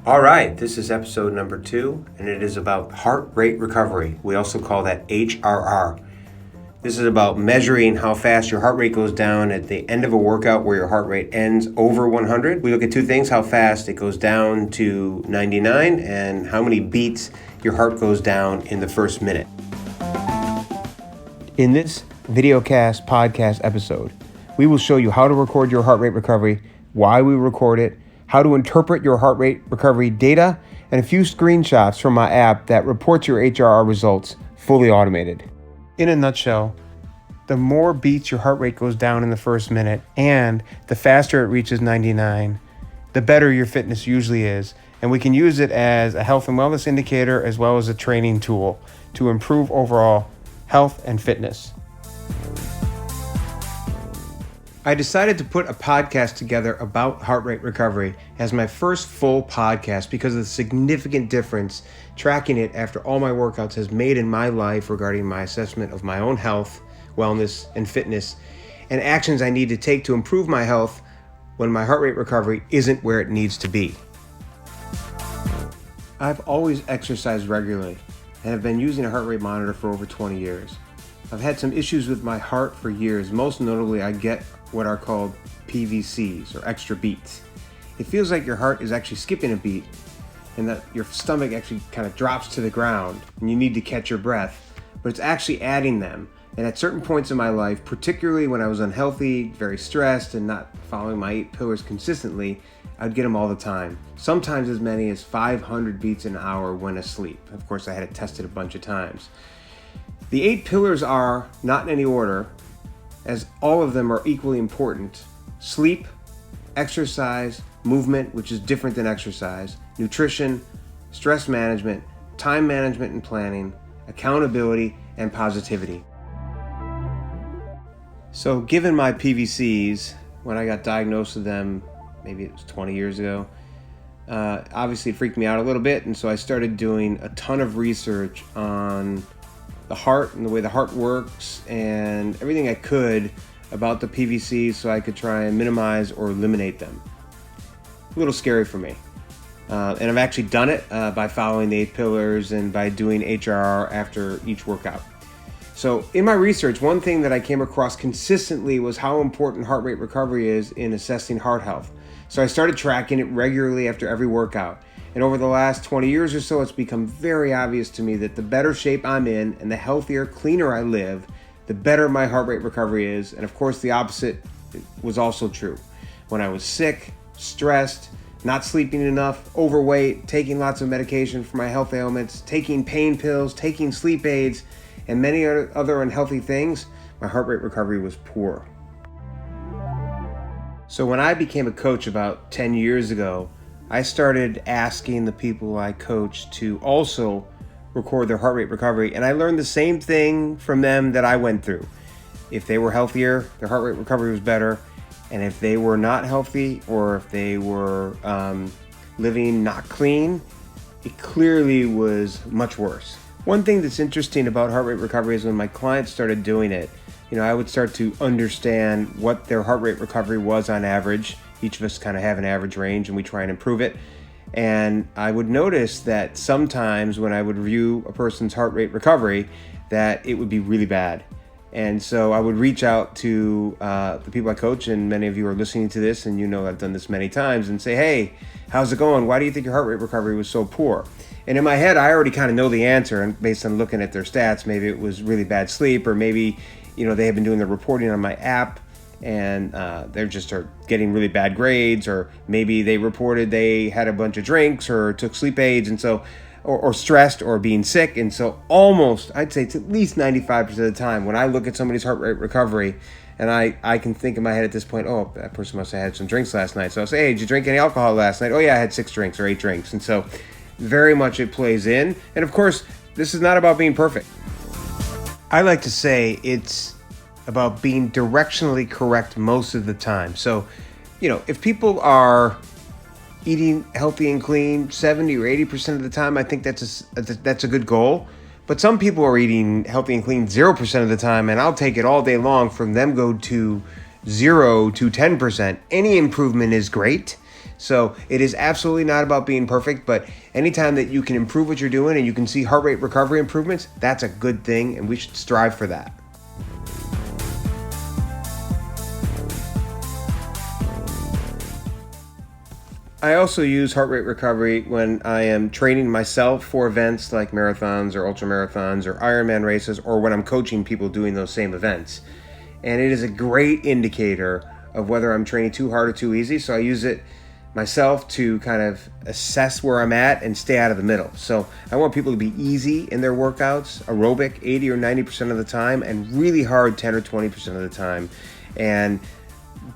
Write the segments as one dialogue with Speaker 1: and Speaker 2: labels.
Speaker 1: All right, this is episode number 2, and it is about heart rate recovery. We also call that HRR. This is about measuring how fast your heart rate goes down at the end of a workout where your heart rate ends over 100. We look at two things: how fast it goes down to 99 and how many beats your heart goes down in the first minute. In this videocast podcast episode, we will show you how to record your heart rate recovery, why we record it, how to interpret your heart rate recovery data, and a few screenshots from my app that reports your HRR results fully automated. In a nutshell, the more beats your heart rate goes down in the first minute and the faster it reaches 99, the better your fitness usually is. And we can use it as a health and wellness indicator as well as a training tool to improve overall health and fitness. I decided to put a podcast together about heart rate recovery as my first full podcast because of the significant difference tracking it after all my workouts has made in my life regarding my assessment of my own health, wellness, and fitness, and actions I need to take to improve my health when my heart rate recovery isn't where it needs to be. I've always exercised regularly and have been using a heart rate monitor for over 20 years. I've had some issues with my heart for years. Most notably, I get what are called PVCs, or extra beats. It feels like your heart is actually skipping a beat and that your stomach actually kind of drops to the ground and you need to catch your breath, but it's actually adding them. And at certain points in my life, particularly when I was unhealthy, very stressed, and not following my 8 pillars consistently, I'd get them all the time. Sometimes as many as 500 beats an hour when asleep. Of course, I had it tested a bunch of times. The 8 pillars are, not in any order, as all of them are equally important: sleep, exercise, movement, which is different than exercise, nutrition, stress management, time management and planning, accountability, and positivity. So given my PVCs, when I got diagnosed with them, maybe it was 20 years ago, obviously it freaked me out a little bit, and so I started doing a ton of research on the heart and the way the heart works and everything I could about the PVCs so I could try and minimize or eliminate them. A little scary for me. And I've actually done it by following the 8 pillars and by doing HRR after each workout. So in my research, one thing that I came across consistently was how important heart rate recovery is in assessing heart health. So I started tracking it regularly after every workout. And over the last 20 years or so, it's become very obvious to me that the better shape I'm in and the healthier, cleaner I live, the better my heart rate recovery is. And of course, the opposite was also true. When I was sick, stressed, not sleeping enough, overweight, taking lots of medication for my health ailments, taking pain pills, taking sleep aids, and many other unhealthy things, my heart rate recovery was poor. So when I became a coach about 10 years ago, I started asking the people I coached to also record their heart rate recovery, and I learned the same thing from them that I went through. If they were healthier, their heart rate recovery was better, and if they were not healthy or if they were living not clean, it clearly was much worse. One thing that's interesting about heart rate recovery is when my clients started doing it, I would start to understand what their heart rate recovery was on average. Each of us kind of have an average range and we try and improve it. And I would notice that sometimes when I would review a person's heart rate recovery, that it would be really bad. And so I would reach out to the people I coach, and many of you are listening to this and I've done this many times, and say, hey, how's it going? Why do you think your heart rate recovery was so poor? And in my head, I already kind of know the answer, and based on looking at their stats, maybe it was really bad sleep, or maybe they have been doing the reporting on my app and they're just getting really bad grades, or maybe they reported they had a bunch of drinks or took sleep aids, and so or stressed or being sick. And so almost, I'd say it's at least 95% of the time when I look at somebody's heart rate recovery, and I can think in my head at this point, oh, that person must have had some drinks last night. So I'll say, hey, did you drink any alcohol last night? Oh yeah, I had 6 drinks or 8 drinks. And so very much it plays in. And of course, this is not about being perfect. I like to say it's about being directionally correct most of the time. So, if people are eating healthy and clean 70 or 80% of the time, I think that's a good goal. But some people are eating healthy and clean 0% of the time, and I'll take it all day long from them go to 0 to 10%. Any improvement is great. So it is absolutely not about being perfect, but anytime that you can improve what you're doing and you can see heart rate recovery improvements, that's a good thing, and we should strive for that. I also use heart rate recovery when I am training myself for events like marathons or ultramarathons or Ironman races, or when I'm coaching people doing those same events. And it is a great indicator of whether I'm training too hard or too easy. So I use it myself to kind of assess where I'm at and stay out of the middle. So I want people to be easy in their workouts, aerobic 80 or 90% of the time, and really hard 10 or 20% of the time. And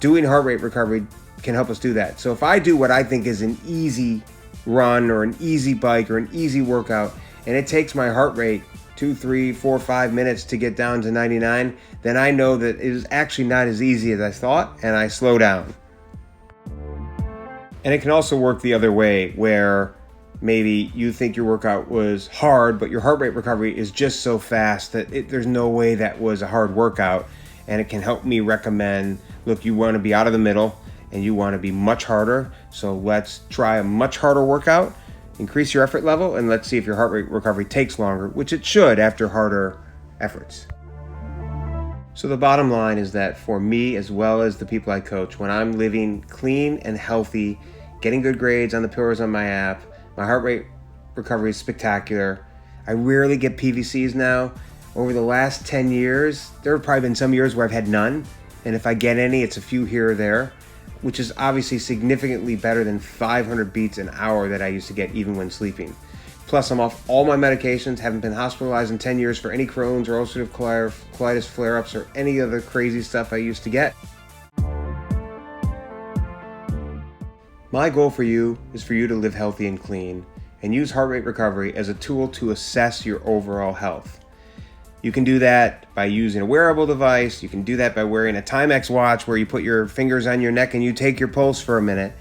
Speaker 1: doing heart rate recovery can help us do that. So if I do what I think is an easy run or an easy bike or an easy workout, and it takes my heart rate 2, 3, 4, 5 minutes to get down to 99, then I know that it is actually not as easy as I thought, and I slow down. And it can also work the other way, where maybe you think your workout was hard, but your heart rate recovery is just so fast that there's no way that was a hard workout. And it can help me recommend, look, you want to be out of the middle and you want to be much harder. So let's try a much harder workout, increase your effort level, and let's see if your heart rate recovery takes longer, which it should after harder efforts. So the bottom line is that for me, as well as the people I coach, when I'm living clean and healthy, getting good grades on the pillars on my app, my heart rate recovery is spectacular. I rarely get PVCs now. Over the last 10 years, there have probably been some years where I've had none. And if I get any, it's a few here or there, which is obviously significantly better than 500 beats an hour that I used to get even when sleeping. Plus, I'm off all my medications, haven't been hospitalized in 10 years for any Crohn's or ulcerative colitis flare-ups or any other crazy stuff I used to get. My goal for you is for you to live healthy and clean and use heart rate recovery as a tool to assess your overall health. You can do that by using a wearable device. You can do that by wearing a Timex watch where you put your fingers on your neck and you take your pulse for a minute,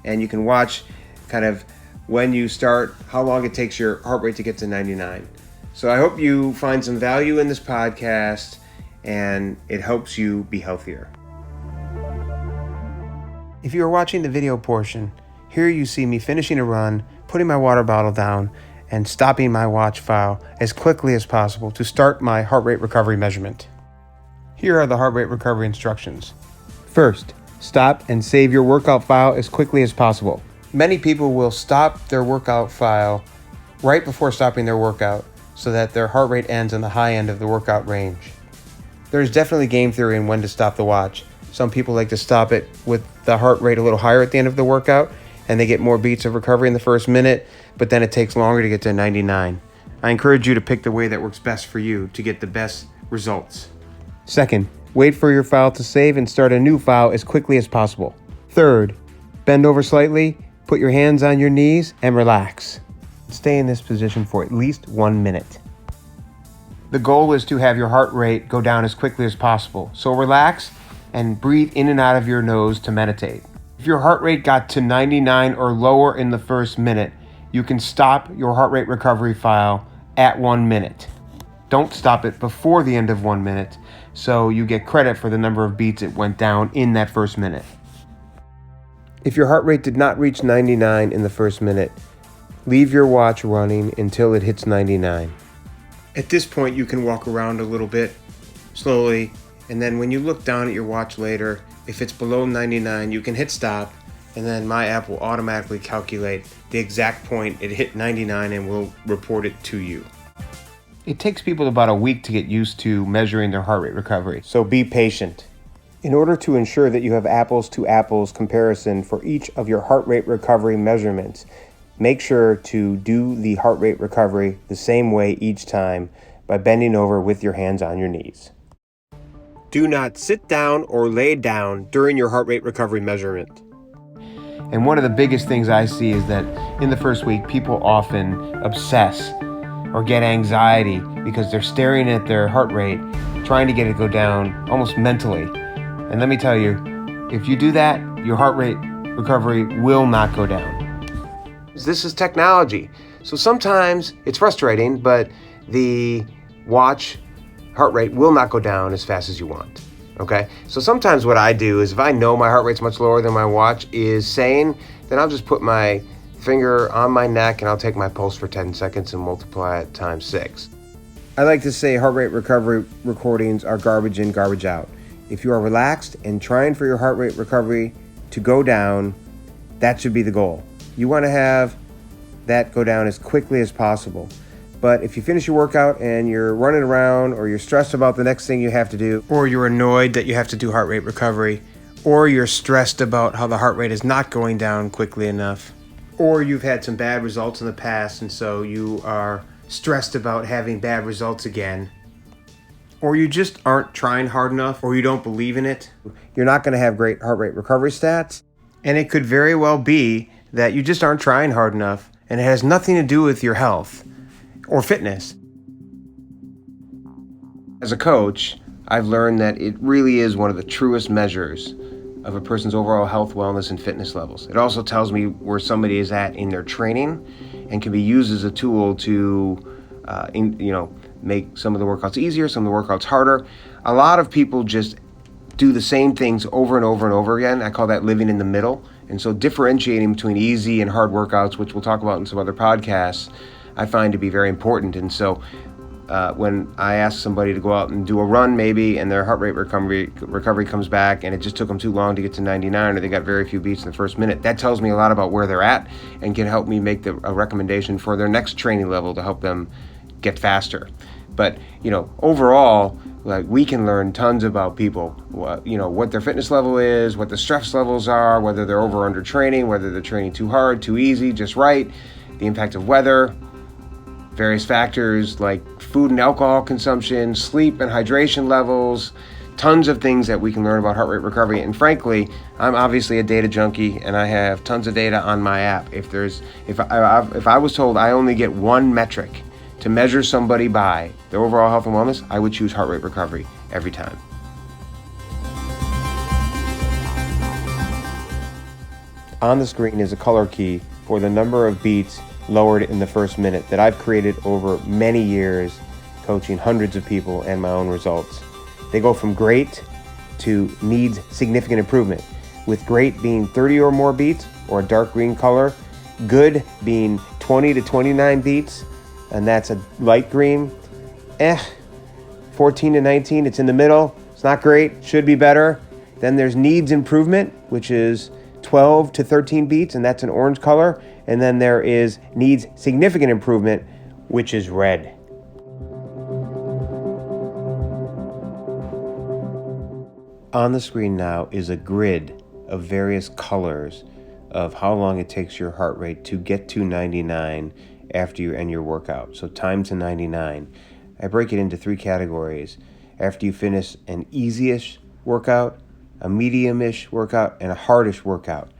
Speaker 1: and you can watch kind of when you start, how long it takes your heart rate to get to 99. So I hope you find some value in this podcast and it helps you be healthier. If you are watching the video portion, here you see me finishing a run, putting my water bottle down, and stopping my watch file as quickly as possible to start my heart rate recovery measurement. Here are the heart rate recovery instructions. First, stop and save your workout file as quickly as possible. Many people will stop their workout file right before stopping their workout so that their heart rate ends on the high end of the workout range. There's definitely game theory in when to stop the watch. Some people like to stop it with the heart rate a little higher at the end of the workout, and they get more beats of recovery in the first minute, but then it takes longer to get to 99. I encourage you to pick the way that works best for you to get the best results. Second, wait for your file to save and start a new file as quickly as possible. Third, bend over slightly, put your hands on your knees, and relax. Stay in this position for at least 1 minute. The goal is to have your heart rate go down as quickly as possible, so relax and breathe in and out of your nose to meditate. If your heart rate got to 99 or lower in the first minute, you can stop your heart rate recovery file at 1 minute. Don't stop it before the end of 1 minute, so you get credit for the number of beats it went down in that first minute. If your heart rate did not reach 99 in the first minute, leave your watch running until it hits 99. At this point, you can walk around a little bit slowly, and then when you look down at your watch later, if it's below 99, you can hit stop, and then my app will automatically calculate the exact point it hit 99 and will report it to you. It takes people about a week to get used to measuring their heart rate recovery, so be patient. In order to ensure that you have apples to apples comparison for each of your heart rate recovery measurements, make sure to do the heart rate recovery the same way each time by bending over with your hands on your knees. Do not sit down or lay down during your heart rate recovery measurement. And one of the biggest things I see is that in the first week, people often obsess or get anxiety because they're staring at their heart rate, trying to get it to go down almost mentally. And let me tell you, if you do that, your heart rate recovery will not go down. This is technology. So sometimes it's frustrating, but the watch heart rate will not go down as fast as you want. Okay, so sometimes what I do is if I know my heart rate's much lower than my watch is saying, then I'll just put my finger on my neck and I'll take my pulse for 10 seconds and multiply it times 6. I like to say heart rate recovery recordings are garbage in, garbage out. If you are relaxed and trying for your heart rate recovery to go down, that should be the goal. You want to have that go down as quickly as possible. But if you finish your workout and you're running around, or you're stressed about the next thing you have to do, or you're annoyed that you have to do heart rate recovery, or you're stressed about how the heart rate is not going down quickly enough, or you've had some bad results in the past and so you are stressed about having bad results again, or you just aren't trying hard enough, or you don't believe in it, you're not going to have great heart rate recovery stats. And it could very well be that you just aren't trying hard enough, and it has nothing to do with your health or fitness. As a coach, I've learned that it really is one of the truest measures of a person's overall health, wellness, and fitness levels. It also tells me where somebody is at in their training and can be used as a tool to, make some of the workouts easier, some of the workouts harder. A lot of people just do the same things over and over and over again. I call that living in the middle. And so differentiating between easy and hard workouts, which we'll talk about in some other podcasts, I find to be very important. And so when I ask somebody to go out and do a run maybe, and their heart rate recovery comes back and it just took them too long to get to 99, or they got very few beats in the first minute, that tells me a lot about where they're at and can help me make a recommendation for their next training level to help them get faster. But overall, like, we can learn tons about people, what their fitness level is, what the stress levels are, whether they're over or under training, whether they're training too hard, too easy, just right, the impact of weather, various factors like food and alcohol consumption, sleep and hydration levels, tons of things that we can learn about heart rate recovery. And frankly, I'm obviously a data junkie, and I have tons of data on my app. If I was told I only get one metric to measure somebody by their overall health and wellness, I would choose heart rate recovery every time. On the screen is a color key for the number of beats lowered in the first minute that I've created over many years coaching hundreds of people and my own results. They go from great to needs significant improvement, with great being 30 or more beats, or a dark green color, good being 20 to 29 beats, and that's a light green. 14 to 19, it's in the middle. It's not great, should be better. Then there's needs improvement, which is 12 to 13 beats, and that's an orange color. And then there is needs significant improvement, which is red. On the screen now is a grid of various colors of how long it takes your heart rate to get to 99 after you end your workout. So time to 99. I break it into 3 categories. After you finish an easy-ish workout, a medium-ish workout, and a hardish workout.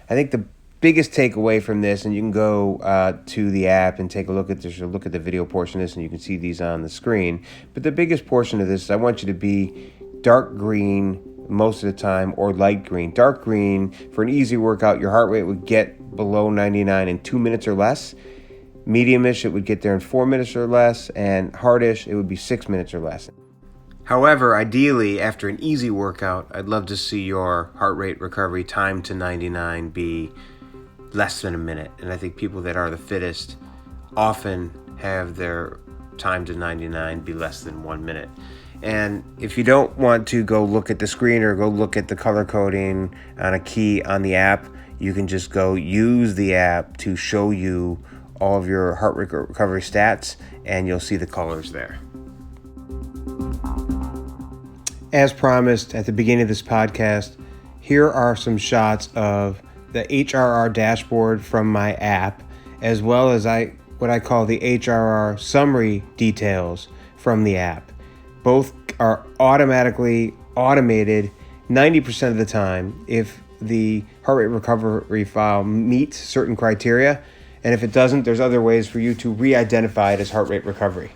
Speaker 1: I think the biggest takeaway from this, and you can go to the app and take a look at this, or look at the video portion of this, and you can see these on the screen. But the biggest portion of this is I want you to be dark green most of the time, or light green. Dark green, for an easy workout, your heart rate would get below 99 in 2 minutes or less. Medium-ish, it would get there in 4 minutes or less, and hardish, it would be 6 minutes or less. However, ideally, after an easy workout, I'd love to see your heart rate recovery time to 99 be less than a minute. And I think people that are the fittest often have their time to 99 be less than 1 minute. And if you don't want to go look at the screen or go look at the color coding on a key on the app, you can just go use the app to show you all of your heart rate recovery stats, and you'll see the colors there. As promised at the beginning of this podcast, here are some shots of the HRR Dashboard from my app, as well as what I call the HRR summary details from the app. Both are automatically automated 90% of the time if the heart rate recovery file meets certain criteria, and if it doesn't, there's other ways for you to re-identify it as heart rate recovery.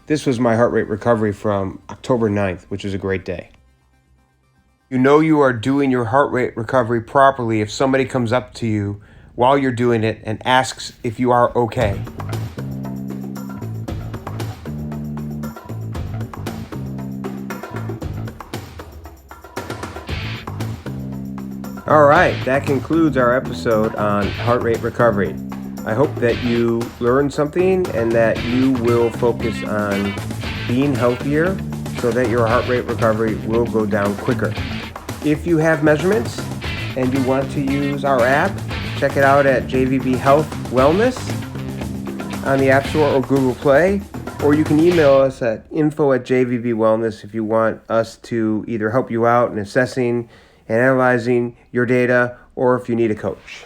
Speaker 1: This was my heart rate recovery from October 9th, which was a great day. You know you are doing your heart rate recovery properly if somebody comes up to you while you're doing it and asks if you are okay. All right, that concludes our episode on heart rate recovery. I hope that you learned something and that you will focus on being healthier so that your heart rate recovery will go down quicker. If you have measurements and you want to use our app, check it out at JVB Health Wellness on the App Store or Google Play, or you can email us at info@jvbwellness if you want us to either help you out in assessing and analyzing your data, or if you need a coach.